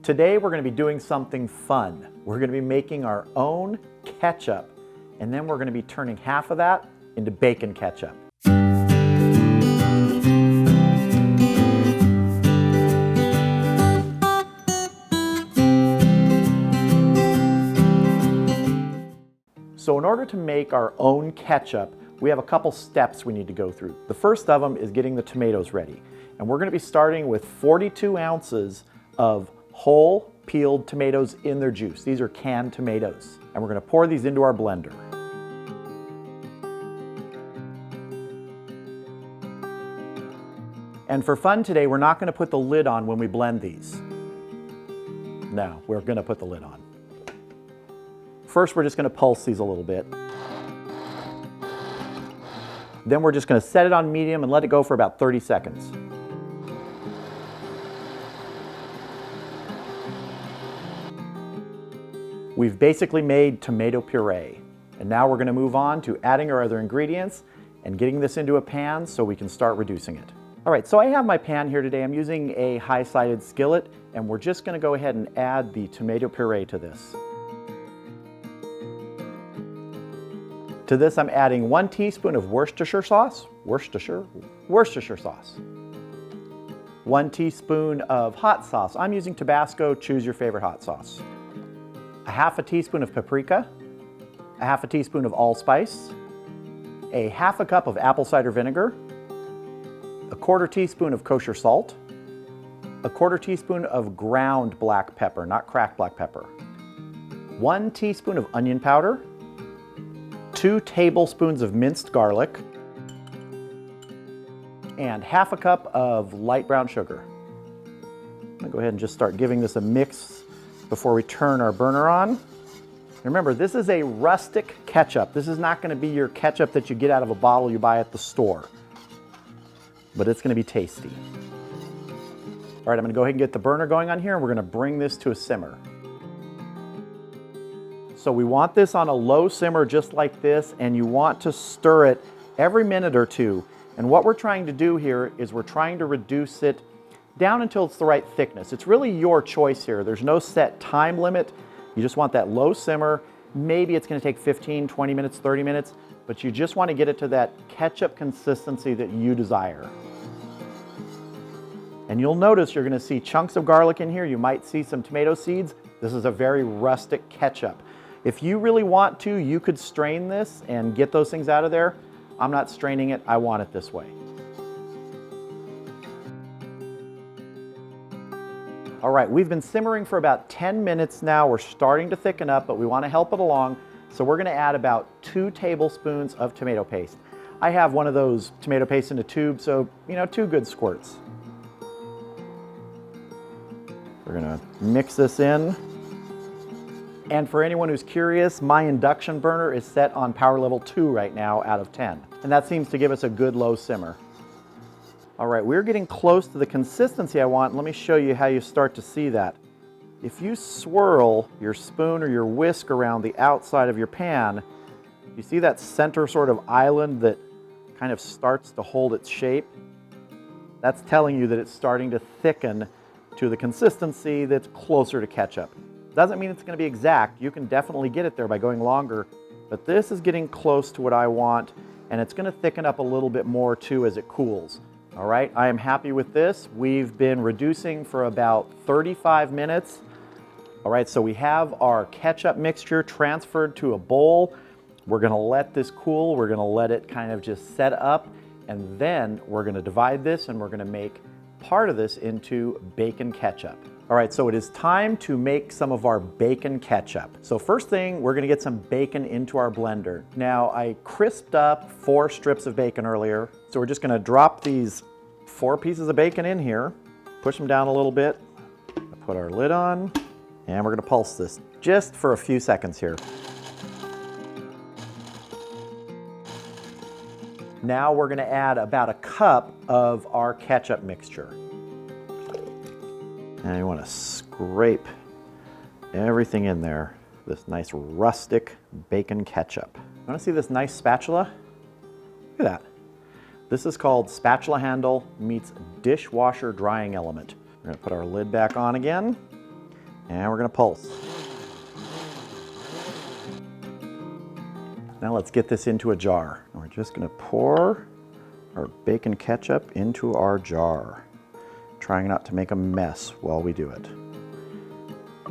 Today we're going to be doing something fun. We're going to be making our own ketchup, and then we're going to be turning half of that into bacon ketchup. So in order to make our own ketchup, we have a couple steps we need to go through. The first of them is getting the tomatoes ready. And we're going to be starting with 42 ounces of whole peeled tomatoes in their juice. These are canned tomatoes. And we're going to pour these into our blender. And for fun today, we're not going to put the lid on when we blend these. No, we're going to put the lid on. First, we're just going to pulse these a little bit. Then we're just going to set it on medium and let it go for about 30 seconds. We've basically made tomato puree. And now we're going to move on to adding our other ingredients and getting this into a pan so we can start reducing it. All right, so I have my pan here today. I'm using a high-sided skillet, and we're just going to go ahead and add the tomato puree to this. To this, I'm adding 1 teaspoon of Worcestershire sauce. Worcestershire sauce. 1 teaspoon of hot sauce. I'm using Tabasco. Choose your favorite hot sauce. A half a teaspoon of paprika. A half a teaspoon of allspice. A half a cup of apple cider vinegar. A 1/4 teaspoon of kosher salt. A 1/4 teaspoon of ground black pepper, not cracked black pepper. 1 teaspoon of onion powder. 2 tablespoons of minced garlic, and half a cup of light brown sugar. I'm going to go ahead and just start giving this a mix before we turn our burner on. Remember, this is a rustic ketchup. This is not going to be your ketchup that you get out of a bottle you buy at the store, but it's going to be tasty. All right, I'm going to go ahead and get the burner going on here, and we're going to bring this to a simmer. So we want this on a low simmer just like this, and you want to stir it every minute or two. And what we're trying to do here is we're trying to reduce it down until it's the right thickness. It's really your choice here. There's no set time limit. You just want that low simmer. Maybe it's going to take 15, 20 minutes, 30 minutes, but you just want to get it to that ketchup consistency that you desire. And you'll notice you're going to see chunks of garlic in here. You might see some tomato seeds. This is a very rustic ketchup. If you really want to, you could strain this and get those things out of there. I'm not straining it, I want it this way. All right, we've been simmering for about 10 minutes now. We're starting to thicken up, but we want to help it along. So we're going to add about 2 tablespoons of tomato paste. I have one of those tomato paste in a tube, so 2 good squirts. We're going to mix this in. And for anyone who's curious, my induction burner is set on power level 2 right now out of 10. And that seems to give us a good low simmer. All right, we're getting close to the consistency I want. Let me show you how you start to see that. If you swirl your spoon or your whisk around the outside of your pan, you see that center sort of island that kind of starts to hold its shape? That's telling you that it's starting to thicken to the consistency that's closer to ketchup. Doesn't mean it's going to be exact. You can definitely get it there by going longer, but this is getting close to what I want, and it's going to thicken up a little bit more too as it cools. All right, I am happy with this. We've been reducing for about 35 minutes. All right, so we have our ketchup mixture transferred to a bowl. We're going to let this cool. We're going to let it kind of just set up, and then we're going to divide this, and we're going to make part of this into bacon ketchup. All right, so it is time to make some of our bacon ketchup. So first thing, we're gonna get some bacon into our blender. Now, I crisped up 4 strips of bacon earlier, so we're just gonna drop these 4 pieces of bacon in here, push them down a little bit, put our lid on, and we're gonna pulse this just for a few seconds here. Now we're gonna add about a cup of our ketchup mixture. And you want to scrape everything in there. This nice rustic bacon ketchup. Want to see this nice spatula? Look at that. This is called spatula handle meets dishwasher drying element. We're going to put our lid back on again. And we're gonna pulse. Now let's get this into a jar. And we're just gonna pour our bacon ketchup into our jar, trying not to make a mess while we do it,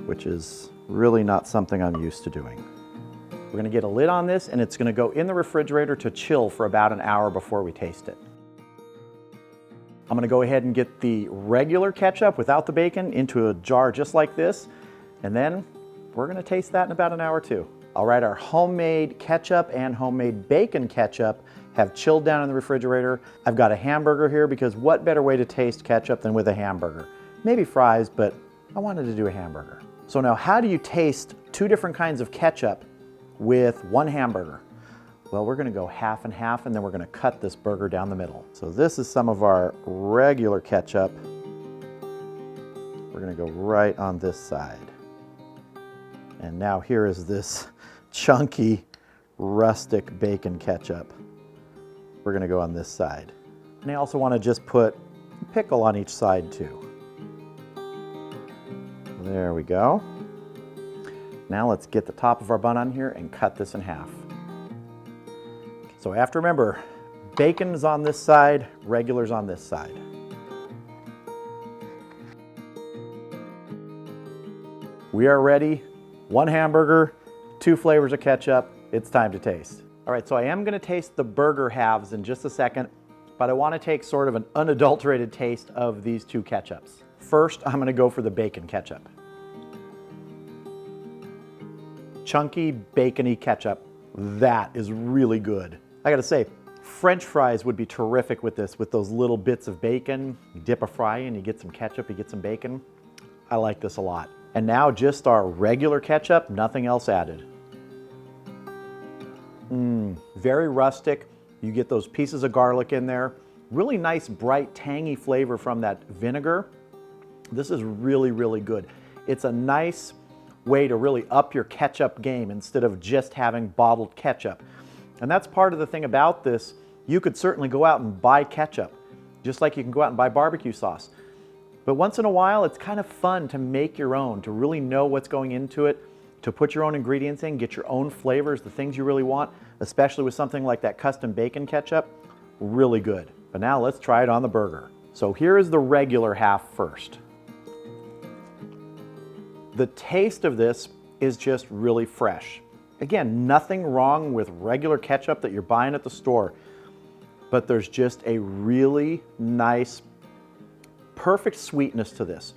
which is really not something I'm used to doing. We're gonna get a lid on this, and it's gonna go in the refrigerator to chill for about an hour before we taste it. I'm gonna go ahead and get the regular ketchup without the bacon into a jar just like this, and then we're gonna taste that in about an hour too. All right, our homemade ketchup and homemade bacon ketchup have chilled down in the refrigerator. I've got a hamburger here because what better way to taste ketchup than with a hamburger? Maybe fries, but I wanted to do a hamburger. So now how do you taste two different kinds of ketchup with one hamburger? Well, we're gonna go half and half, and then we're gonna cut this burger down the middle. So this is some of our regular ketchup. We're gonna go right on this side. And now here is this chunky, rustic bacon ketchup. We're gonna go on this side. And I also wanna just put a pickle on each side too. There we go. Now let's get the top of our bun on here and cut this in half. So I have to remember, bacon's on this side, regular's on this side. We are ready. One hamburger, two flavors of ketchup. It's time to taste. All right, so I am gonna taste the burger halves in just a second, but I wanna take sort of an unadulterated taste of these two ketchups. First, I'm gonna go for the bacon ketchup. Chunky, bacony ketchup. That is really good. I gotta say, French fries would be terrific with this, with those little bits of bacon. You dip a fry in, you get some ketchup, you get some bacon. I like this a lot. And now just our regular ketchup, nothing else added. Very rustic. You get those pieces of garlic in there. Really nice, bright, tangy flavor from that vinegar. This is really, really good. It's a nice way to really up your ketchup game instead of just having bottled ketchup. And that's part of the thing about this. You could certainly go out and buy ketchup, just like you can go out and buy barbecue sauce. But once in a while, it's kind of fun to make your own, to really know what's going into it, to put your own ingredients in, get your own flavors, the things you really want, especially with something like that custom bacon ketchup. Really good. But now let's try it on the burger. So here is the regular half first. The taste of this is just really fresh. Again, nothing wrong with regular ketchup that you're buying at the store, but there's just a really nice, perfect sweetness to this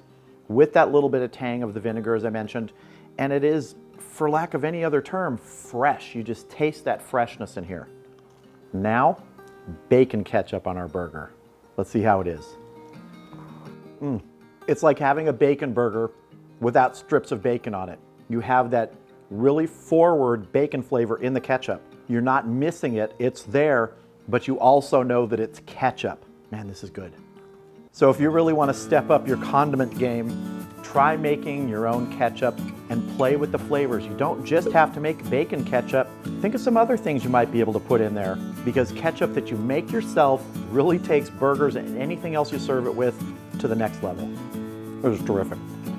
with that little bit of tang of the vinegar, as I mentioned. And it is, for lack of any other term, fresh. You just taste that freshness in here. Now, bacon ketchup on our burger. Let's see how it is. It's like having a bacon burger without strips of bacon on it. You have that really forward bacon flavor in the ketchup. You're not missing it, it's there, but you also know that it's ketchup. Man, this is good. So if you really want to step up your condiment game, try making your own ketchup and play with the flavors. You don't just have to make bacon ketchup. Think of some other things you might be able to put in there, because ketchup that you make yourself really takes burgers and anything else you serve it with to the next level. It was terrific.